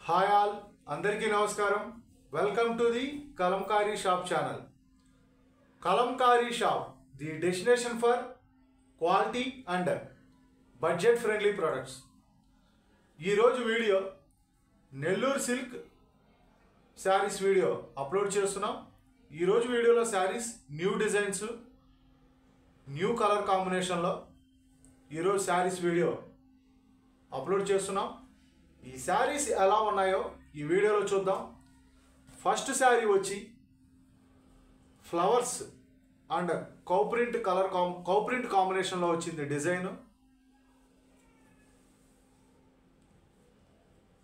Hi all అందరికీ నమస్కారం. Welcome to the Kalamkari shop channel. Kalamkari shop, the destination for quality and budget friendly products. ఈరోజు video Nellore silk saris video upload చేస్తున్నాం. ఈరోజు వీడియోలో saris new designs, new colour కాంబినేషన్లో ఈరోజు శారీస్ వీడియో అప్లోడ్ చేస్తున్నాం. ఈ శారీస్ ఎలా ఉన్నాయో ఈ వీడియోలో చూద్దాం. ఫస్ట్ శారీ వచ్చి ఫ్లవర్స్ అండ్ కౌప్రింట్ కాంబినేషన్లో వచ్చింది డిజైన్.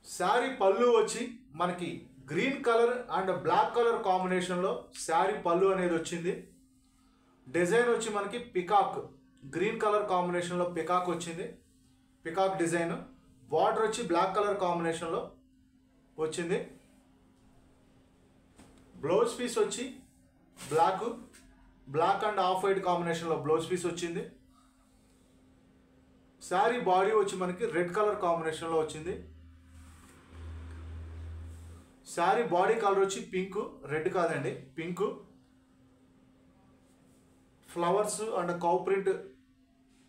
శారీ పళ్ళు వచ్చి మనకి green colour and black colour కాంబినేషన్లో శారీ పళ్ళు అనేది వచ్చింది. డిజైన్ వచ్చి మనకి పికాక్, గ్రీన్ కలర్ కాంబినేషన్లో పికాక్ వచ్చింది, పికాక్ డిజైన్. బార్డర్ వచ్చి బ్లాక్ కలర్ కాంబినేషన్లో వచ్చింది. బ్లౌజ్ పీస్ వచ్చి బ్లాక్ అండ్ ఆఫ్ వైట్ కాంబినేషన్లో బ్లౌజ్ పీస్ వచ్చింది. శారీ బాడీ వచ్చి మనకి రెడ్ కలర్ కాంబినేషన్లో వచ్చింది. శారీ బాడీ కలర్ వచ్చి పింక్, రెడ్ కాదండి, pink. Flowers and cow print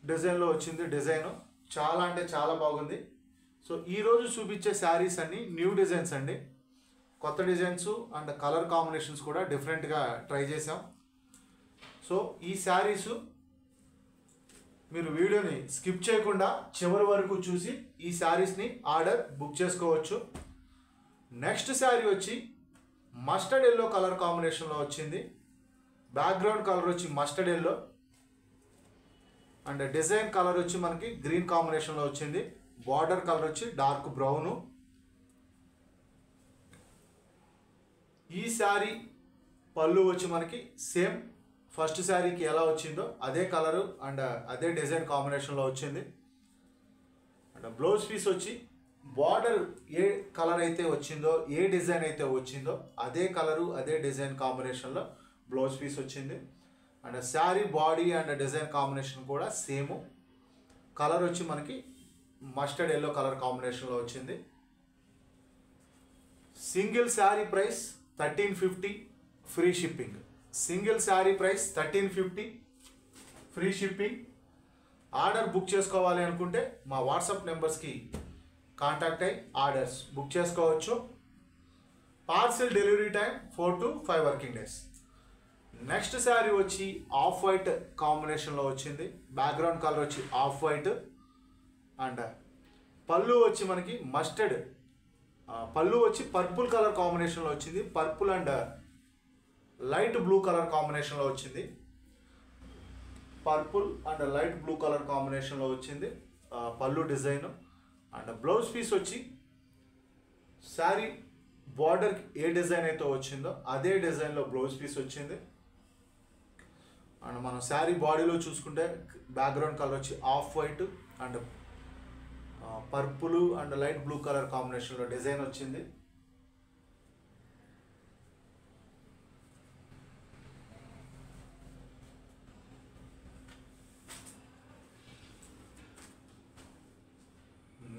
డిజైన్లో వచ్చింది. డిజైన్ చాలా అంటే చాలా బాగుంది. సో ఈరోజు చూపించే శారీస్ అన్ని న్యూ డిజైన్స్ అండి. కొత్త డిజైన్స్ అండ్ కలర్ కాంబినేషన్స్ కూడా డిఫరెంట్గా ట్రై చేసాం. సో ఈ శారీస్ మీరు వీడియోని స్కిప్ చేయకుండా చివరి వరకు చూసి ఈ శారీస్ని బుక్ చేసుకోవచ్చు. నెక్స్ట్ శారీ వచ్చి మస్టర్డ్ ఎల్లో కలర్ కాంబినేషన్లో వచ్చింది. బ్యాక్గ్రౌండ్ కలర్ వచ్చి mustard yellow and design colour వచ్చి మనకి గ్రీన్ కాంబినేషన్లో వచ్చింది. బార్డర్ కలర్ వచ్చి డార్క్ బ్రౌను. ఈ శారీ పళ్ళు వచ్చి మనకి సేమ్ ఫస్ట్ శారీకి ఎలా వచ్చిందో అదే కలరు అండ్ అదే డిజైన్ కాంబినేషన్లో వచ్చింది. అండ్ బ్లౌజ్ పీస్ వచ్చి బార్డర్ ఏ కలర్ అయితే వచ్చిందో, ఏ డిజైన్ అయితే వచ్చిందో అదే కలరు అదే డిజైన్ కాంబినేషన్లో బ్లౌజ్ పీస్ వచ్చింది. And sari body and design combination కూడా సేమ్. కలర్ వచ్చి మనకి మస్టర్డ్ ఎల్లో కలర్ కాంబినేషన్లో వచ్చింది. Single sari price 1350 free shipping. Single sari price 1350 free shipping. Order book చేసుకోవాలి అనుకుంటే మా వాట్సాప్ నెంబర్స్కి కాంటాక్ట్ అయ్యి ఆర్డర్స్ బుక్ చేసుకోవచ్చు. Parcel delivery time 4 to 5 working days. Next sari వచ్చి ఆఫ్ వైట్ కాంబినేషన్లో వచ్చింది. బ్యాక్గ్రౌండ్ కలర్ వచ్చి ఆఫ్ వైట్ అండ్ పళ్ళు వచ్చి మనకి మస్టర్డ్, పళ్ళు వచ్చి పర్పుల్ కలర్ కాంబినేషన్లో వచ్చింది. Purple and light blue colour కాంబినేషన్లో వచ్చింది. Purple and light blue colour కాంబినేషన్లో వచ్చింది పళ్ళు డిజైన్. అండ్ బ్లౌజ్ పీస్ వచ్చి శారీ బార్డర్కి ఏ డిజైన్ అయితే వచ్చిందో అదే డిజైన్లో బ్లౌజ్ పీస్ వచ్చింది. అండ్ మనం శారీ బాడీలో చూసుకుంటే బ్యాక్గ్రౌండ్ కలర్ వచ్చి off white and purple and light blue colour కాంబినేషన్లో డిజైన్ వచ్చింది.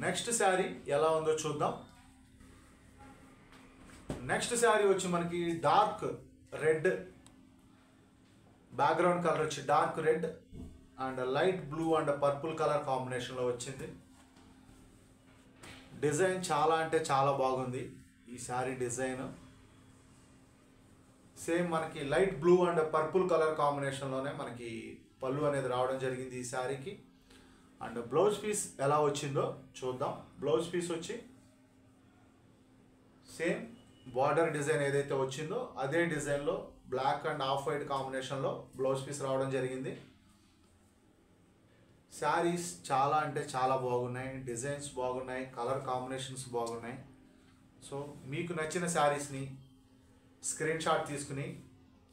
నెక్స్ట్ శారీ ఎలా ఉందో చూద్దాం. నెక్స్ట్ శారీ వచ్చి మనకి డార్క్ రెడ్, బ్యాక్గ్రౌండ్ కలర్ వచ్చి dark red and light blue and purple colour కాంబినేషన్లో వచ్చింది. డిజైన్ చాలా అంటే చాలా బాగుంది. ఈ శారీ డిజైన్ సేమ్ మనకి light blue and purple colour కాంబినేషన్లోనే మనకి పళ్ళు అనేది రావడం జరిగింది ఈ శారీకి. అండ్ బ్లౌజ్ పీస్ ఎలా వచ్చిందో చూద్దాం. బ్లౌజ్ పీస్ వచ్చి సేమ్ బార్డర్ డిజైన్ ఏదైతే వచ్చిందో అదే డిజైన్లో బ్లాక్ అండ్ ఆఫ్ వైట్ కాంబినేషన్లో బ్లౌజ్ పీస్ రావడం జరిగింది. శారీస్ చాలా అంటే చాలా బాగున్నాయి, డిజైన్స్ బాగున్నాయి, కలర్ కాంబినేషన్స్ బాగున్నాయి. సో మీకు నచ్చిన శారీస్ని స్క్రీన్ షాట్ తీసుకుని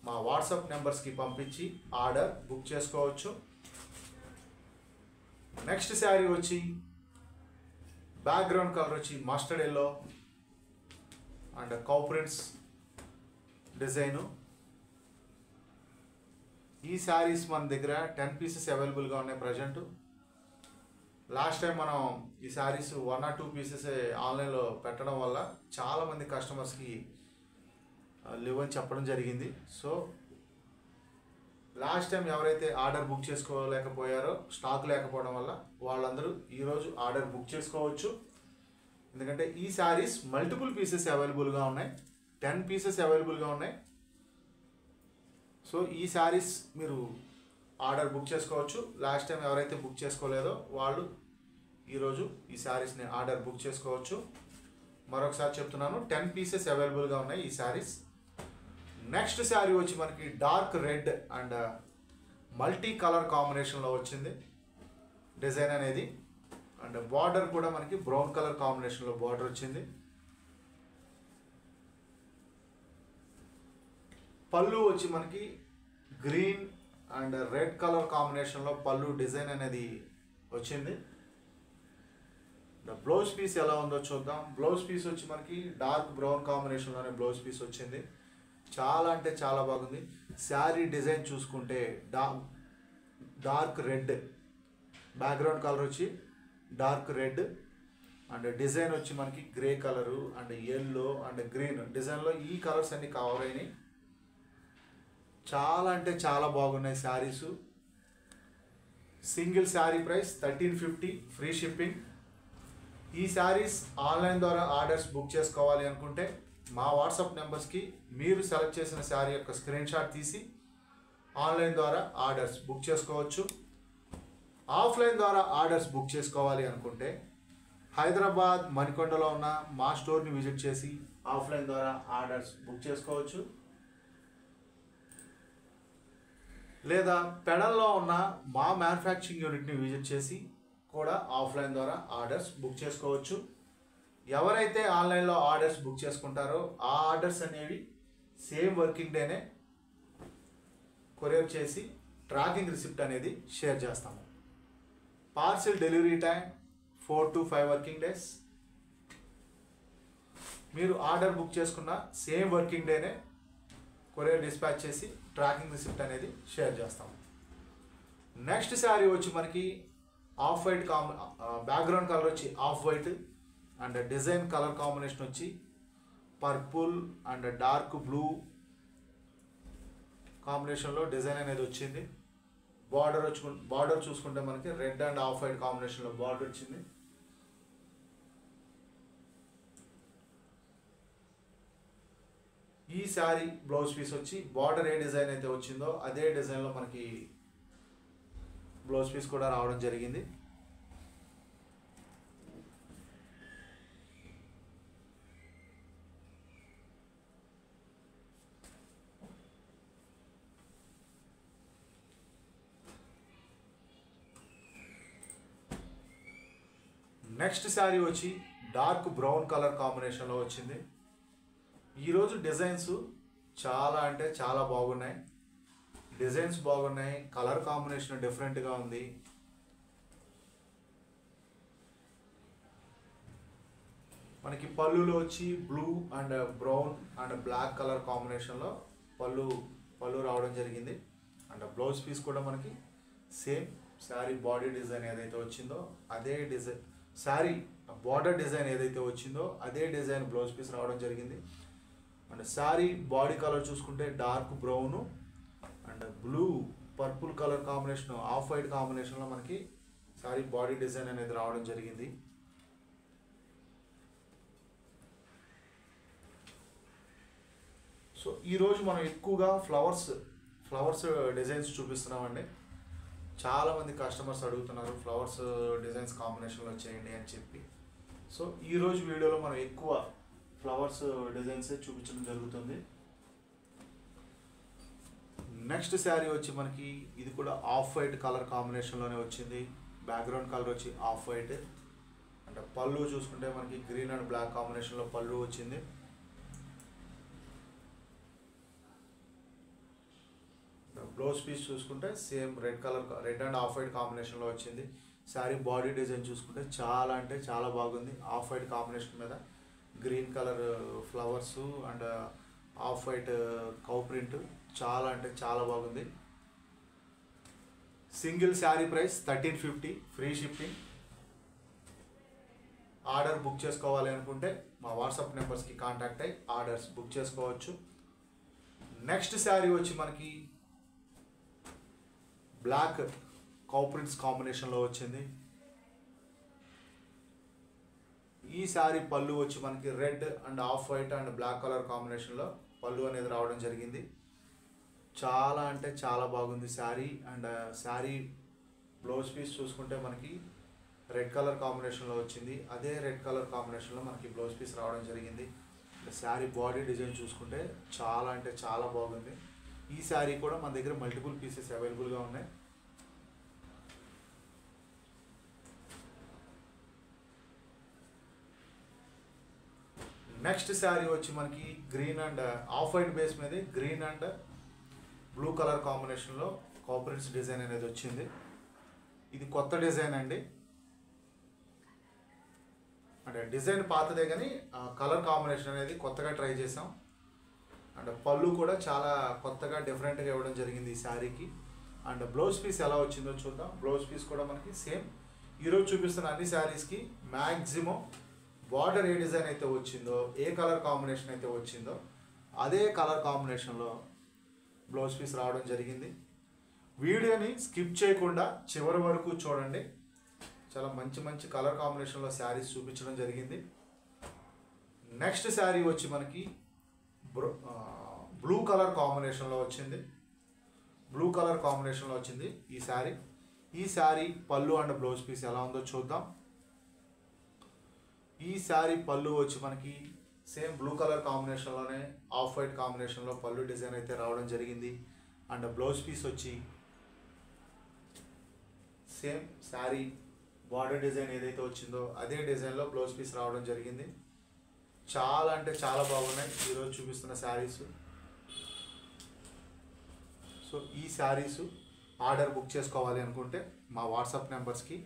మా వాట్సాప్ నెంబర్స్కి పంపించి ఆర్డర్ బుక్ చేసుకోవచ్చు. నెక్స్ట్ శారీ వచ్చి బ్యాక్గ్రౌండ్ కలర్ వచ్చి mustard yellow and cow prints design. ఈ శారీస్ మన దగ్గర 10 పీసెస్ అవైలబుల్గా ఉన్నాయి ప్రజెంట్. లాస్ట్ టైం మనం ఈ శారీస్ 1 or 2 పీసెస్ ఆన్లైన్లో పెట్టడం వల్ల చాలామంది కస్టమర్స్కి లేవని చెప్పడం జరిగింది. సో లాస్ట్ టైం ఎవరైతే ఆర్డర్ బుక్ చేసుకోలేకపోయారో స్టాక్ లేకపోవడం వల్ల వాళ్ళందరూ ఈరోజు ఆర్డర్ బుక్ చేసుకోవచ్చు. ఎందుకంటే ఈ శారీస్ మల్టిపుల్ పీసెస్ అవైలబుల్గా ఉన్నాయి, 10 పీసెస్ అవైలబుల్గా ఉన్నాయి. సో ఈ శారీస్ మీరు ఆర్డర్ బుక్ చేసుకోవచ్చు. లాస్ట్ టైం ఎవరైతే బుక్ చేసుకోలేదో వాళ్ళు ఈరోజు ఈ శారీస్ని ఆర్డర్ బుక్ చేసుకోవచ్చు. మరొకసారి చెప్తున్నాను, 10 పీసెస్ అవైలబుల్గా ఉన్నాయి ఈ శారీస్. నెక్స్ట్ శారీ వచ్చి మనకి dark red and multi colour కాంబినేషన్లో వచ్చింది డిజైన్ అనేది. అండ్ బార్డర్ కూడా మనకి బ్రౌన్ కలర్ కాంబినేషన్లో బార్డర్ వచ్చింది. పళ్ళు వచ్చి మనకి గ్రీన్ అండ్ రెడ్ కలర్ కాంబినేషన్లో పళ్ళు డిజైన్ అనేది వచ్చింది. బ్లౌజ్ పీస్ ఎలా ఉందో చూద్దాం. బ్లౌజ్ పీస్ వచ్చి మనకి డార్క్ బ్రౌన్ కాంబినేషన్లోనే బ్లౌజ్ పీస్ వచ్చింది. చాలా అంటే చాలా బాగుంది. శారీ డిజైన్ చూసుకుంటే డార్క్ రెడ్ బ్యాక్గ్రౌండ్ కలర్ వచ్చి డార్క్ రెడ్ అండ్ డిజైన్ వచ్చి మనకి grey colour and yellow and green డిజైన్లో ఈ కలర్స్ అన్ని కవర్ అయినాయి. చాలా అంటే చాలా బాగున్నాయి saris. Single sari price 1350, free shipping. ఈ శారీస్ ఆన్లైన్ ద్వారా ఆర్డర్స్ బుక్ చేసుకోవాలి అనుకుంటే మా వాట్సాప్ నెంబర్స్కి మీరు సెలెక్ట్ చేసిన శారీ యొక్క స్క్రీన్ షాట్ తీసి ఆన్లైన్ ద్వారా ఆర్డర్స్ బుక్ చేసుకోవచ్చు. ఆఫ్లైన్ ద్వారా ఆర్డర్స్ బుక్ చేసుకోవాలి అనుకుంటే హైదరాబాద్ మణికొండలో ఉన్న మా స్టోర్ని విజిట్ చేసి ఆఫ్లైన్ ద్వారా ఆర్డర్స్ బుక్ చేసుకోవచ్చు. లేదా పెడల్లో ఉన్న మా మ్యానుఫ్యాక్చరింగ్ యూనిట్ని విజిట్ చేసి కూడా ఆఫ్లైన్ ద్వారా ఆర్డర్స్ బుక్ చేసుకోవచ్చు. ఎవరైతే ఆన్లైన్లో ఆర్డర్స్ బుక్ చేసుకుంటారో ఆ ఆర్డర్స్ అనేవి సేమ్ వర్కింగ్ డేనే కొరియర్ చేసి ట్రాకింగ్ రిసిప్ట్ అనేది షేర్ చేస్తాము. Parcel delivery time 4 to 5 working days. మీరు ఆర్డర్ బుక్ చేసుకున్న సేమ్ వర్కింగ్ డేనే కొరియర్ డిస్పాచ్ చేసి ట్రాకింగ్ రిసిప్ట్ అనేది షేర్ చేస్తాము. నెక్స్ట్ శారీ వచ్చి మనకి ఆఫ్ వైట్ బ్యాక్గ్రౌండ్ కలర్ వచ్చి off white and design colour combination వచ్చి పర్పుల్ అండ్ డార్క్ బ్లూ కాంబినేషన్లో డిజైన్ అనేది వచ్చింది. బార్డర్ చూసుకుంటే మనకి రెడ్ అండ్ ఆఫ్ వైట్ కాంబినేషన్లో బార్డర్ వచ్చింది. ఈ శారీ బ్లౌజ్ పీస్ వచ్చి బార్డర్ ఏ డిజైన్ అయితే వచ్చిందో అదే డిజైన్లో మనకి బ్లౌజ్ పీస్ కూడా రావడం జరిగింది. నెక్స్ట్ శారీ వచ్చి డార్క్ బ్రౌన్ కలర్ కాంబినేషన్లో వచ్చింది. ఈరోజు డిజైన్స్ చాలా అంటే చాలా బాగున్నాయి. డిజైన్స్ బాగున్నాయి, కలర్ కాంబినేషన్ డిఫరెంట్గా ఉంది. మనకి పళ్ళులో వచ్చి blue and brown and black colour కాంబినేషన్లో పళ్ళు రావడం జరిగింది. అండ్ బ్లౌజ్ పీస్ కూడా మనకి సేమ్ శారీ బాడీ డిజైన్ ఏదైతే వచ్చిందో అదే డిజైన్, శారీ బార్డర్ డిజైన్ ఏదైతే వచ్చిందో అదే డిజైన్ బ్లౌజ్ పీస్ రావడం జరిగింది. అండ్ శారీ బాడీ కలర్ చూసుకుంటే dark brown and blue purple colour combination of white కాంబినేషన్లో మనకి శారీ బాడీ డిజైన్ అనేది రావడం జరిగింది. సో ఈరోజు మనం ఎక్కువగా ఫ్లవర్స్ డిజైన్స్ చూపిస్తున్నామండి. చాలామంది కస్టమర్స్ అడుగుతున్నారు ఫ్లవర్స్ డిజైన్స్ కాంబినేషన్లో చేయండి అని చెప్పి. సో ఈరోజు వీడియోలో మనం ఎక్కువ ఫ్లవర్స్ డిజైన్స్ చూపించడం జరుగుతుంది. నెక్స్ట్ శారీ వచ్చి మనకి ఇది కూడా ఆఫ్ వైట్ కలర్ కాంబినేషన్లోనే వచ్చింది. బ్యాక్గ్రౌండ్ కలర్ వచ్చి ఆఫ్ వైట్ అంటే పళ్ళు చూసుకుంటే మనకి గ్రీన్ అండ్ బ్లాక్ కాంబినేషన్లో పళ్ళు వచ్చింది. బ్లౌజ్ పీస్ చూసుకుంటే same red and off white కాంబినేషన్లో వచ్చింది. శారీ బాడీ డిజైన్ చూసుకుంటే చాలా అంటే చాలా బాగుంది. ఆఫ్ వైట్ కాంబినేషన్ మీద green colour flowers and off white cow print చాలా అంటే చాలా బాగుంది. Single sari price 1350, free shipping. Order book చేసుకోవాలి అనుకుంటే మా వాట్సాప్ నెంబర్స్కి కాంటాక్ట్ అయ్యి ఆర్డర్స్ బుక్ చేసుకోవచ్చు. నెక్స్ట్ శారీ వచ్చి మనకి బ్లాక్ కౌ ప్రింట్స్ కాంబినేషన్లో వచ్చింది. ఈ శారీ పళ్ళు వచ్చి మనకి red and off white and black colour కాంబినేషన్లో పళ్ళు అనేది రావడం జరిగింది. చాలా అంటే చాలా బాగుంది sari. And sari blouse piece చూసుకుంటే మనకి రెడ్ కలర్ కాంబినేషన్లో వచ్చింది. అదే రెడ్ కలర్ కాంబినేషన్లో మనకి బ్లౌజ్ పీస్ రావడం జరిగింది. శారీ బాడీ డిజైన్ చూసుకుంటే చాలా అంటే చాలా బాగుంది. ఈ శారీ కూడా మన దగ్గర మల్టిపుల్ పీసెస్ అవైలబుల్గా ఉన్నాయి. నెక్స్ట్ శారీ వచ్చి మనకి green and off white base మీద గ్రీన్ అండ్ బ్లూ కలర్ కాంబినేషన్లో కాపరేట్స్ డిజైన్ అనేది వచ్చింది. ఇది కొత్త డిజైన్ అండి. అంటే డిజైన్ పాతదే కానీ కలర్ కాంబినేషన్ అనేది కొత్తగా ట్రై చేసాం. అండ్ పళ్ళు కూడా చాలా కొత్తగా డిఫరెంట్గా ఇవ్వడం జరిగింది ఈ శారీకి. అండ్ బ్లౌజ్ పీస్ ఎలా వచ్చిందో చూద్దాం. బ్లౌజ్ పీస్ కూడా మనకి సేమ్ ఈరోజు చూపిస్తున్న అన్ని శారీస్కి మ్యాక్సిమం బార్డర్ ఏ డిజైన్ అయితే వచ్చిందో, ఏ కలర్ కాంబినేషన్ అయితే వచ్చిందో అదే కలర్ కాంబినేషన్లో బ్లౌజ్ పీస్ రావడం జరిగింది. వీడియోని స్కిప్ చేయకుండా చివరి వరకు చూడండి. చాలా మంచి మంచి కలర్ కాంబినేషన్లో శారీస్ చూపించడం జరిగింది. నెక్స్ట్ శారీ వచ్చి మనకి బ్లూ కలర్ కాంబినేషన్లో వచ్చింది. బ్లూ కలర్ కాంబినేషన్లో వచ్చింది ఈ శారీ. ఈ శారీ పళ్ళు అండ్ బ్లౌజ్ పీస్ ఎలా ఉందో చూద్దాం. ఈ శారీ పళ్ళు వచ్చి మనకి సేమ్ బ్లూ కలర్ కాంబినేషన్లోనే ఆఫ్ వైట్ కాంబినేషన్లో పళ్ళు డిజైన్ అయితే రావడం జరిగింది. అండ్ బ్లౌజ్ పీస్ వచ్చి సేమ్ శారీ బార్డర్ డిజైన్ ఏదైతే వచ్చిందో అదే డిజైన్లో బ్లౌజ్ పీస్ రావడం జరిగింది. చాలా అంటే చాలా బాగున్నాయి ఈరోజు చూపిస్తున్న శారీస్. సో ఈ శారీస్ ఆర్డర్ బుక్ చేసుకోవాలి అనుకుంటే మా వాట్సాప్ నెంబర్స్కి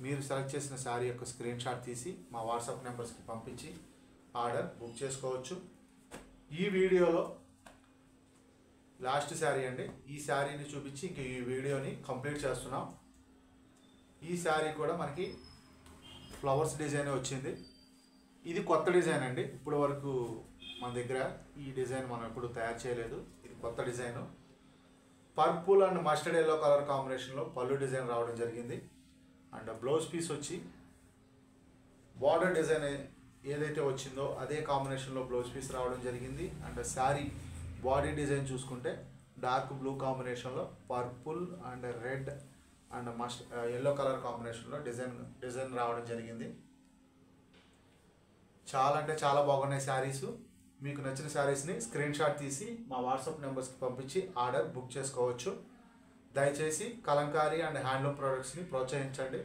మీరు సెలెక్ట్ చేసిన శారీ యొక్క స్క్రీన్ షాట్ తీసి మా వాట్సాప్ నెంబర్స్కి పంపించి ఆర్డర్ బుక్ చేసుకోవచ్చు. ఈ వీడియోలో లాస్ట్ శారీ అండి. ఈ శారీని చూపించి ఇంక ఈ వీడియోని కంప్లీట్ చేస్తున్నాం. ఈ శారీ కూడా మనకి ఫ్లవర్స్ డిజైన్ వచ్చింది. ఇది కొత్త డిజైన్ అండి. ఇప్పుడు వరకు మన దగ్గర ఈ డిజైన్ మనం ఎప్పుడు తయారు చేయలేదు. ఇది కొత్త design. Purple and mustard yellow colour కాంబినేషన్లో పళ్ళు డిజైన్ రావడం జరిగింది. అండ్ బ్లౌజ్ పీస్ వచ్చి బార్డర్ డిజైన్ ఏదైతే వచ్చిందో అదే కాంబినేషన్లో బ్లౌజ్ పీస్ రావడం జరిగింది. అండ్ శారీ బాడీ డిజైన్ చూసుకుంటే డార్క్ బ్లూ కాంబినేషన్లో purple and red and yellow colour కాంబినేషన్లో డిజైన్ రావడం జరిగింది. చాలా అంటే చాలా బాగున్నాయి శారీస్. మీకు నచ్చిన శారీస్ని స్క్రీన్ షాట్ తీసి మా వాట్సాప్ నెంబర్స్కి పంపించి ఆర్డర్ బుక్ చేసుకోవచ్చు. దయచేసి కలంకారీ అండ్ హ్యాండ్లూమ్ ప్రోడక్ట్స్ని ప్రోత్సహించండి.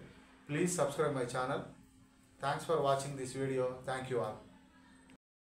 Please subscribe my channel. Thanks for watching this video. Thank you all.